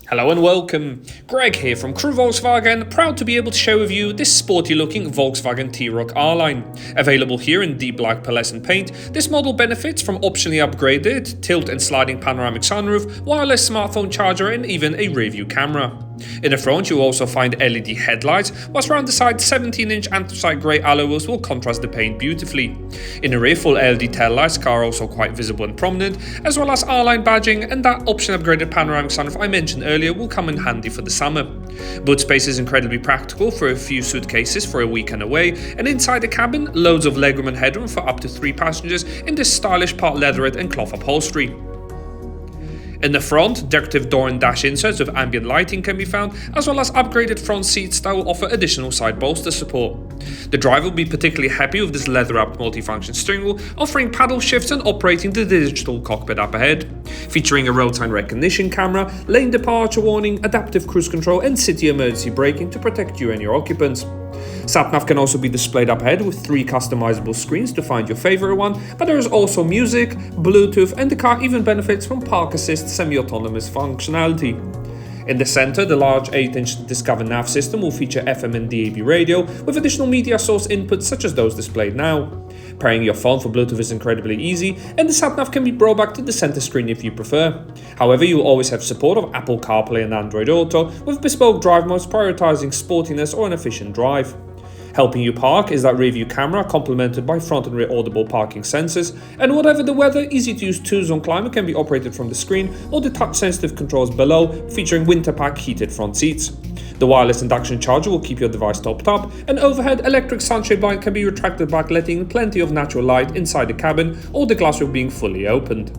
Hello and welcome. Greg here from Crewe Volkswagen, proud to be able to share with you this sporty looking Volkswagen T-Roc R-Line. Available here in deep black pearlescent paint, this model benefits from optionally upgraded tilt and sliding panoramic sunroof, wireless smartphone charger and even a rear view camera. In the front you'll also find LED headlights, whilst around the side 17-inch anthracite grey alloy wheels will contrast the paint beautifully. In the rear full LED taillights are also quite visible and prominent, as well as R-Line badging, and that option upgraded panoramic sunroof I mentioned earlier will come in handy for the summer. Boot space is incredibly practical for a few suitcases for a weekend away, and inside the cabin loads of legroom and headroom for up to 3 passengers in this stylish part leatherette and cloth upholstery. In the front, decorative door and dash inserts with ambient lighting can be found, as well as upgraded front seats that will offer additional side bolster support. The driver will be particularly happy with this leather-wrapped multifunction steering wheel, offering paddle shifts and operating the digital cockpit up ahead. Featuring a roadside recognition camera, lane departure warning, adaptive cruise control and city emergency braking to protect you and your occupants. Sat-nav can also be displayed up ahead with 3 customizable screens to find your favorite one, but there is also music, Bluetooth, and the car even benefits from ParkAssist semi-autonomous functionality. In the center, the large 8-inch Discover Nav system will feature FM and DAB radio with additional media source inputs such as those displayed now. Pairing your phone for Bluetooth is incredibly easy, and the sat-nav can be brought back to the center screen if you prefer. However, you'll always have support of Apple CarPlay and Android Auto, with bespoke drive modes prioritizing sportiness or an efficient drive. Helping you park is that rear view camera complemented by front and rear audible parking sensors, and whatever the weather, easy to use 2-zone climate can be operated from the screen or the touch sensitive controls below, featuring winter pack heated front seats. The wireless induction charger will keep your device topped up, and overhead electric sunshade blind can be retracted back, letting in plenty of natural light inside the cabin, or the glass wheel being fully opened.